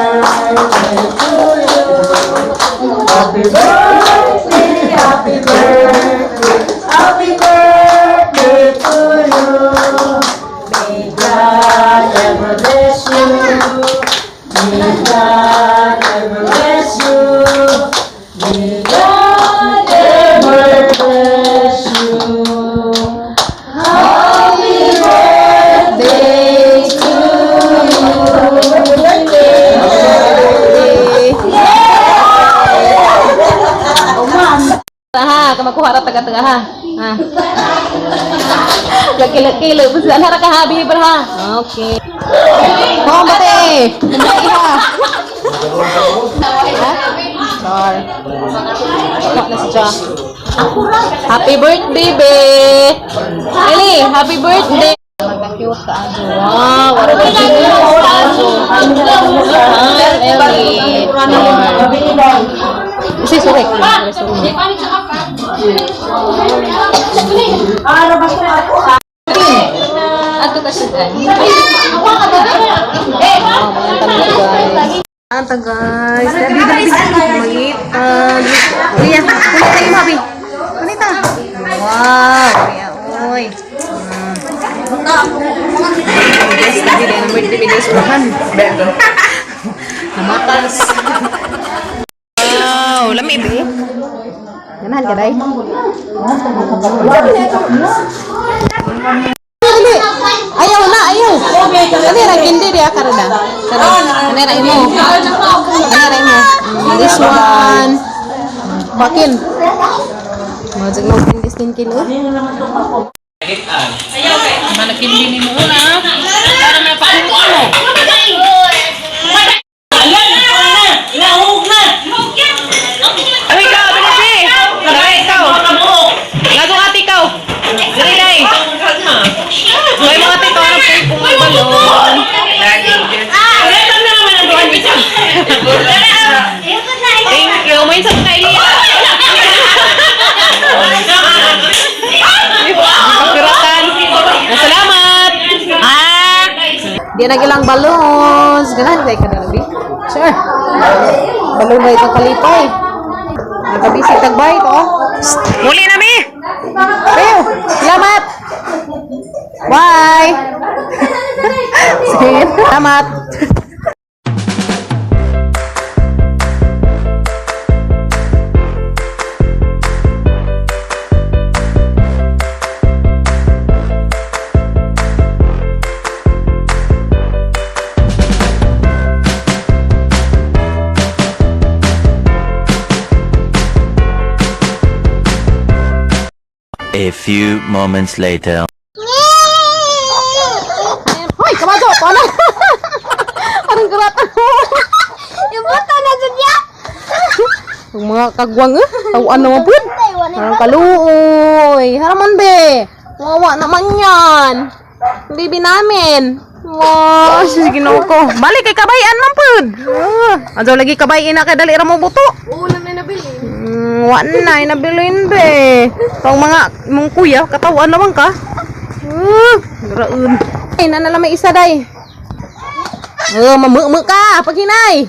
birthday to you. Happy birthday, happy birthday, happy birthday to you. May God ever bless you. May God ever bless you. May God ever bless you. Happy birthday to you. Ha, kamakuha ra taga-taga ha. Ha. Laki-laki lu busan haraka ha biber ha. Okay. Oh, bate. Bate ha. Char. What na siya? Happy birthday, be. Eli, happy birthday. Magka-cute ka ajo. Wow, wala ka cute ka ajo. Eli. Si surek. Ato kasi Anta guys, maliit. Kuya, kuya kayo mabi. Kunita. Wow, kuya, oy. Guys, lagi din ang birthday videos bahan. Namatas. Wow, lamig eh. Ganahan ka, day? Ayaw na, ayaw. Kanira, hindi dia karena. Kanira imo. Kanira imo. This one. Bakin. Majag mo kinkin oh. Ayaw kay. Manakin din mo na. Para mapakita mo. Thank you. May isang kailiya. Pagkiratan. Salamat. Di na gilang balons. Ganahan kayo ka na, Nabi? Sure. Balon na itong kalipay. Nagkabisig tagbay ito, oh. Muli na, Mi. Pero, salamat. Bye. Salamat. A few moments later. Hoy, kamajo, paano? Anong geratan mo? Yung buta na dyan. Yung mga kagwang tawaan naman po. Parang kaluoy. Haraman be. Wawa naman yan. Bibi namin. Wow, sige na ko. Balik kay kabayan man po. Ajaw lagi kabayin na kay dali ra mo buto. Ulam na nabili. Wan na inabilin be. Tong mga mong kuya katawan naman ka. Graun. Ay na may isa day. Mamuk ka pag hinay.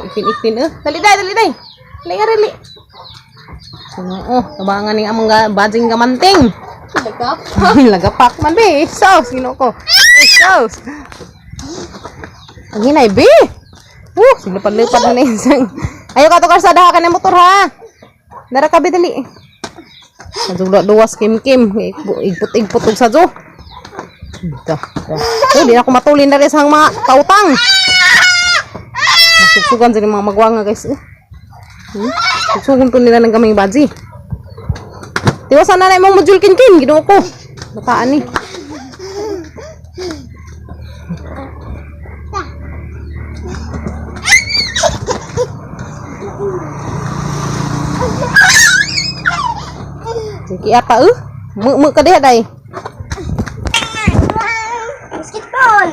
Ipin-ipin Dali day. Dali nga dali. Tabangan ni among bajing gamanting. Lagapak man be. Sauce gino ko. Sauce. Pag hinay be. Silipad-lipad na isang. Ayo ka to karsada ka ng motor ha. Dara ka bidali. Nadula duwas kim-kim. Igput-igput og sadyo. Ito. Di na ako matulin na rin sa mga kautang. Masugsugan sa mga magwanga guys. Sugsugan to nila ng kaming baji. Tiwasan na na imong module kin-kin. Ginoo ko. Bataan ni. Sige apa Muk ka diha day. Basketball.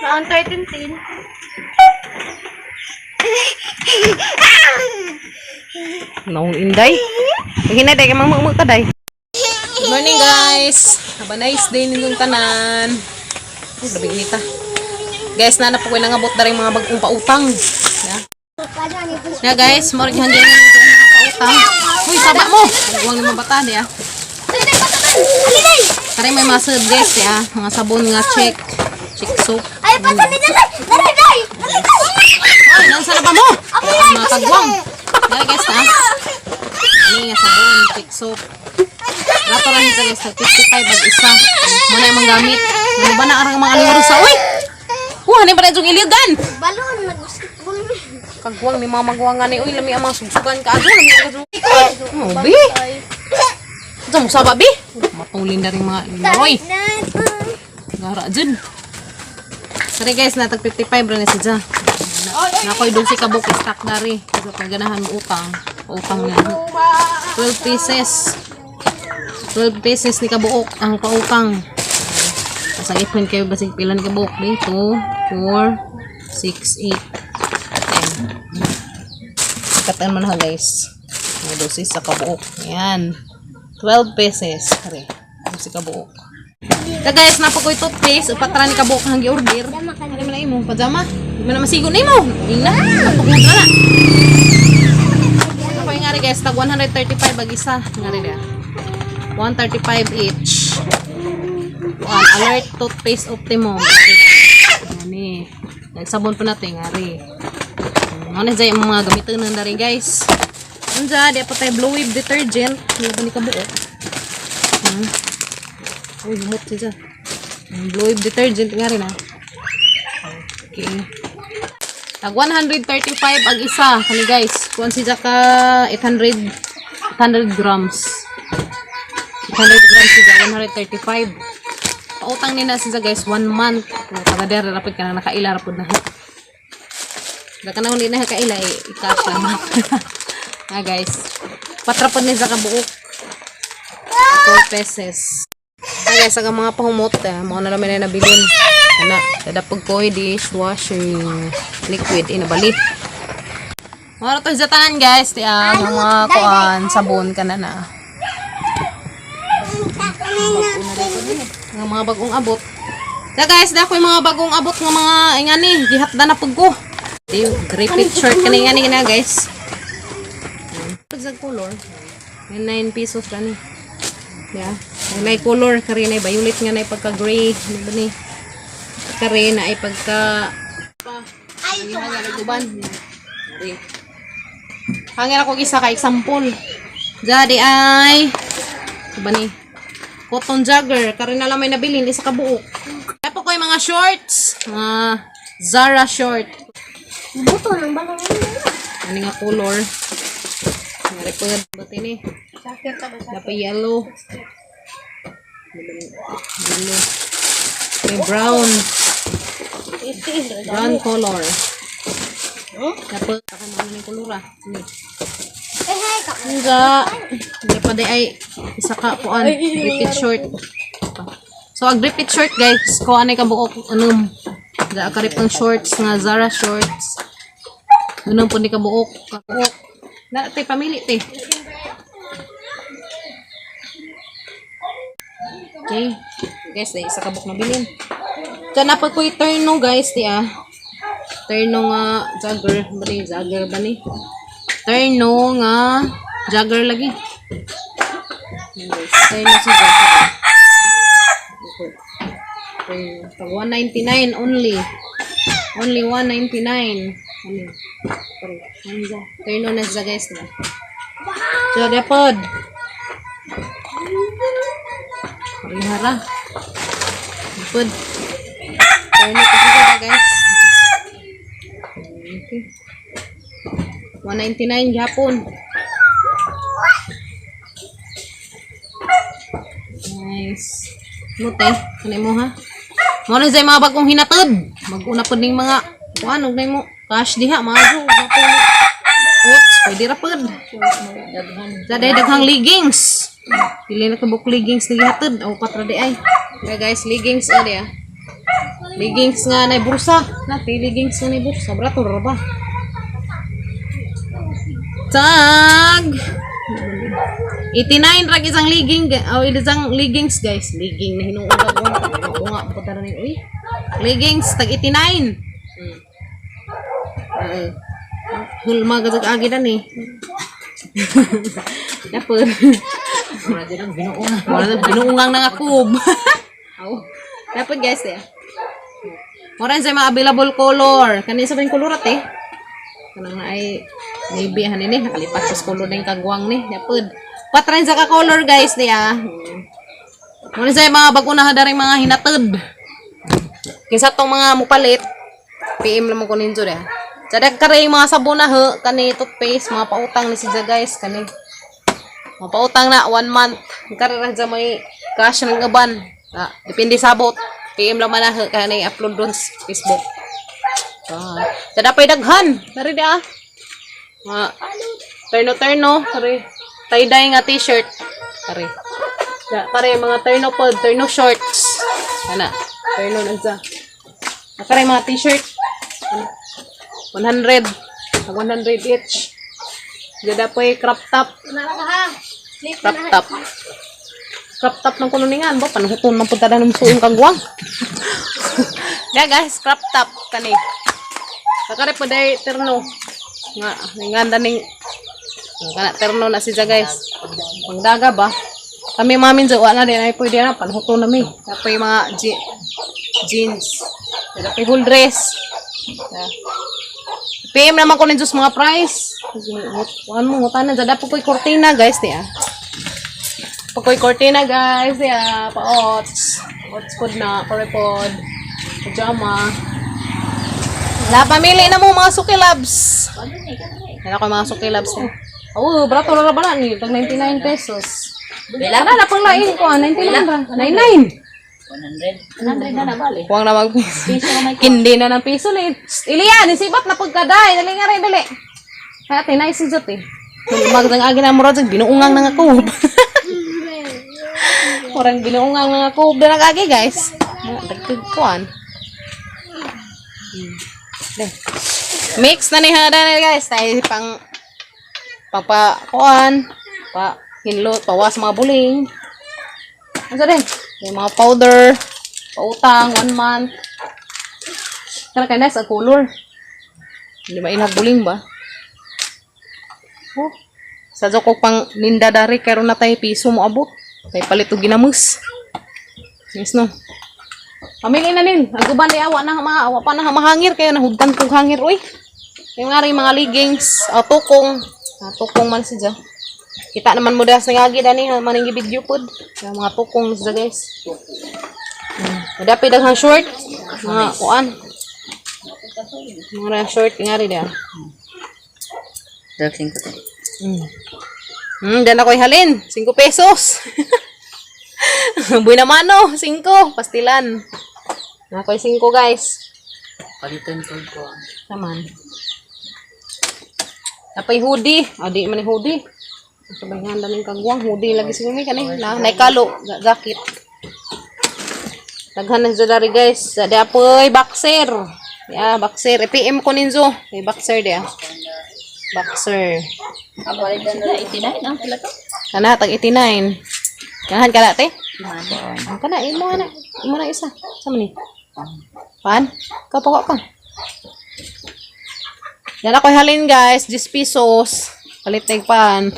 Saan 13. Naong inday. Hinay day kay mamumuk ka day. Good morning guys. Have a nice day ninyong tanan. Labi nita. Guys, na po ko nangabot dari mga bagong pautang. Ya guys, mo rin hanggang mga pautang. Uy, saba mo. Huwag naman bata dia. Kare may mga sud guys ya, mga sabon nga check soap. Ay, pasan ni Dali! Dali! Ay, nang sana pa mo? Mga kagwang. Dali guys ha. Ini nga sabon, check soap. Rato lang ito guys, 55 bag isa. Muna yung mga gamit. Ano ba na arang mga aliwaro sa uy? Ano ba na itong iligan? Balon, nag-basketball. Kagwang ni mga magwangan ni uy, lami ang mga sugsugan ka. Ano, lami ang kagwang. Oh, bi. Ito mo saba, bi. Matulin na rin mga linoy. Gara dyan. Sorry guys, natag 55 rin na siya. Nakoy doon si kabuk stock na rin. Kasi paganahan mo utang. Utang niya. 12 pieces. 12 pesos ni kabuok ang pautang. Kasang ipon kayo basig pila ni kabuok. 2, 4, 6, 8, 10. Katan mo na guys. May dosis sa kabuok. Ayan. 12 pesos. Kare. Si kabuok. So guys, napakoy toothpaste. Upatra ni kabuok ang gi-order. Ano mo na imo? Pajama? Di mo na masigo na imo. Ina. Napagod na na. Ako yung nga rin guys. Tag 135 bag isa. Nga rin yan. 135 each. Alert toothpaste optimum. Ani. Nagsabon pa natin ngari. Ano dyan yung mga gamitin na rin guys. Ano dyan, di pa tayo Blue Wave detergent. Hindi ba ni kabuo? Uy, humot siya dyan. Blue Wave detergent nga rin ha. Okay. Tag 135 ag isa. Kani guys. Kuhan siya ka 800 grams. 100 grams siya, 135. Pautang nila siya guys, 1 month. Taga-dere, rapid ka na nakaila, rapid na. Baka na hindi na nakaila, i-cash naman. Nga guys, patrapod niya sa kabuok. 4 pesos. Nga guys, ang mga pahumot, mga na namin na nabilin. Ano, dadapag ko, dishwashing liquid, inabali. Mga ito sa tanan guys, yung mga kuan, sabon ka na na. Nga mga bagong abot. So guys, dako yung mga bagong abot ng mga ingani, gihatda na pug ko. Repeat short kani ingani na guys. Pagzag color. 9 pesos kani. Yeah. May color kari na violet nga na pagka gray, ano ba ni? Kari na ay pagka ay guban. Hangin ako isa ka example. Jadi ay ba ni? Cotton jogger, kari na lang may nabilin, isa kabuok. Kaya po ko yung mga shorts, mga Zara short. Buto ng balon. Ano nga color? Ngari po nga batin eh. Dapat yellow. Yellow. May brown. Brown color. Dapat, ako naman yung color ah. Nga, hindi pa di ay isa ka po an repeat short. So ag repeat short guys, ko anay kabuok anum. Ga karip ng shorts nga Zara shorts. Ganun po ni kabuok. Kabuok. Na tay pamili te. Okay. Guys, day isa kabuok na bilin. Kana pa ko i-turn no guys, ti ah. Turn no nga jogger, ba ni? Turn no nga jogger lagi. Turn no si jogger. Pag 199 only. Only 199. Turn no na siya guys na. So, dapod. Parihara. Dapod. Turn no kasi siya guys. Okay. 199 Japon. Nice. Mute, kanay mo ha. Mo na say mga bagong hinatod. Mag-una pod ning mga kuan og nay mo cash diha maayo Japon. Oops, pwede ra pod. Daghang leggings. Pili na kabuk leggings ni hatod o patra di ay. Kaya guys, leggings ani ah. Leggings nga nay bursa. Na leggings nga nay bursa, brato ra ba? Tag 89 ra isang isang leggings guys. Legging na hinuunga bunga puta na ni. Uy. Leggings tag 89. Hulma gazag agi na ni. Yapon. Wala na binuungang na nga kub. Yapon guys eh. Moran sa mga available color. Kanin sa color ate. Kanang na ay maybe hanin ni nakalipat sa color ning kagwang ni. Yapon. Patran sa ka color guys niya. Moran sa mga bag-o na hadaring mga hinatud. Kinsa tong mga mupalit. PM lang mo kunin jud eh. Sada kare mga sabon na he, kani toothpaste, mga pautang ni siya guys, kani. Mga pautang na 1 month. Kare ra sa may cash ng gaban. Depende sabot. PM lang man na he, kani upload doon sa Facebook. Sada pay daghan. Kare dia. Terno, kare. Tie-dye nga t-shirt. Kare. Kare mga terno shorts. Kana. Terno na sa. Kare mga t-shirt. 100 each. Jada po crop top. Crop top ng kununingan. Ba, panuhuton man punta na ng suong kagwang. Yeah guys, crop top. Kani. Kakare po day terno. Nganda ning kana terno na siya guys. Pangdaga ba? Kami mamin sa na din ay pwede na panuhuton na mi. Tapos mga jeans. Tapos full dress. PM naman ko ng Diyos mga price. Ano mo, ngutanan. Dada po ko'y cortina guys. Ko'y cortina guys. Pa-oats. Oats food na. Korepod. Pajama. Pamili na mo mga suki labs. Yan ako mga suki labs. Oo, brato na ba na ni? Tag 99 pesos. Wala na pang lain ko. 99 ra. 99. 100 na bali. Huwag na mag-piso. Kindi na ng piso na. Ilian, isibat na pagkaday. Dali nga rin, dali. Kaya tinay si Jot eh. Magdang agi na mo rin, binuungang na nga kub. Orang binuungang na nga kub na nag-agi guys. Dagtagpuan. Mix na ni hada guys. Tayo pang pakuan. Hinlot, pawas mga buling. Ano din? May mga powder, pautang, 1 month. Kaya kaya sa color. Hindi mainagbuling ba? Oh. Sa ko pang ninda dari, kaya na tayo piso mo abot. Kaya palit o ginamus. Yes no. Pamili na nin. Aguban ni awa pa na mahangir. Kaya nahudkan kong hangir. Uy. Yung nga rin mga leggings. Tukong. Tukong man siya. Kita naman mo das ngagi dani maning video pod. Mga tukong sa guys. Ada daghang short. Mga kuan. Mga short ngari dia. Daking ko. Dan ako'y halin. 5 pesos. Buhay naman no. 5. Pastilan. Ako'y 5 guys. Palitan ko. Taman. Apay hoodie. Di man ni hoodie. Sabayan daling kagwang, hoodie lagi siguro ni kanay na naikalo, jacket. Daghan na dari guys. Ada apoy boxer. Ya, boxer. PM ko ninzo. May boxer dia. Boxer. Palitan na 89 ang pila to. Kana tag 89. Kanahan kana te? Kana imo na isa. Sama ni. Pan? Kapako ka. Yan ako halin guys, 10 pesos. Palit tag pan.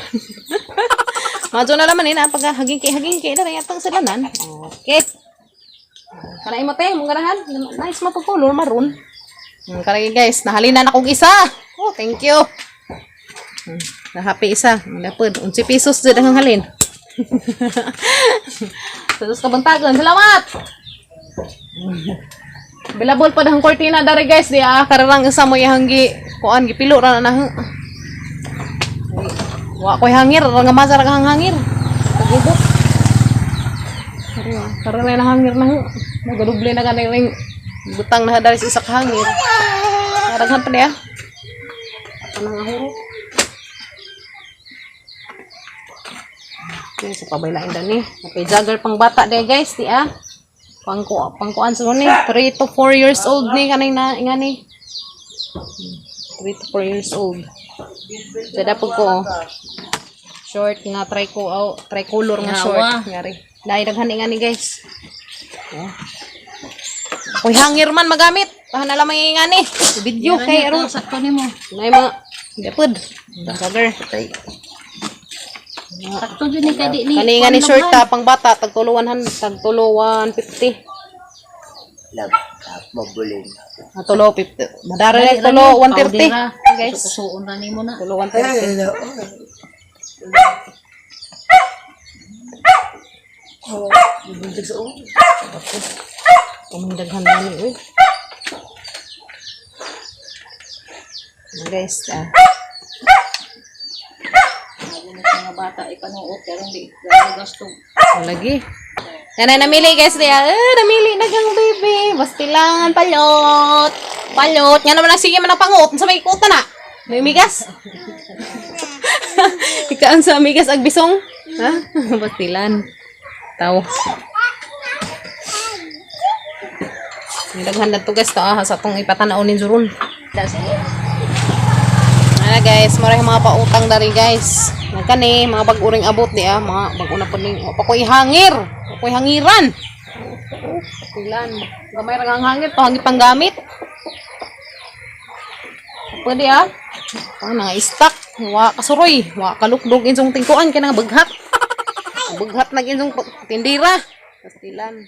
Majo na naman ina pag hagingki na yatang silanan. Okay. Kana imo te mong ganahan. Nice mo color maroon. Kaya guys, nahalinan akong isa. Oh, thank you. Na-happy isa. Dapat 11 pesos jud ang halin. Terus kabantagon. Salamat. Bilabol pa dang cortina dari guys dia. Karang isa mo ihanggi kuan gipilo ra na. Wa ko'y hangir, nga masar kang hangir. Pagubot. Karena na hangir na. Nagaduble na kanay ring butang na dari sa isa ka hangir. Karaghan pa niya. Apa na nga huro. Okay, sa pabaylain dani. Okay, jagger pang bata day guys, di ah. Pangkuan sa ni. 3 to 4 years old ni kanay na ingani. 3 to 4 years old. Sada po ko. Short nga tricolor nga short. Ngari. Dahil daghan nga ni guys. Oh. Ako'y hangir man magamit. Tahan na lang nga ni. Video kay aron. Sakto nimo. Ngay mga gapod. Cover. Sakto jud ni kadi ni. Kani nga ni short ta pang bata tagtulo 150. Mabuling. Tulo 50. Madara na tulo 130. Guys. Susuon na nimo na. Tulo 130. Pumindaghan na ni. Guys, Mga bata ipanuot pero hindi gasto. lagi. Yan ay namili guys dia. Namili na kang baby. Bastilangan palot. Palot. Yan naman ang sige man ang pangot sa may kuta na. May migas. Ikaan sa migas agbisong. Ha? Bastilan. Tao. Nilaghan na to guys. Sa itong ipatanaw ni Zurun. Ano guys, maray mga pautang dari guys. Nagkani, mga bag-uring abot di mga bag-una pa ning pakoy hangir. Pakoy hangiran. Ilan. Gamay ra ang hangir to hangi panggamit. Pwede Pang nga stock, wa kasuroy, wa kalukdog insong tingkuan kay nang baghat. Baghat na insong tindira. Pastilan.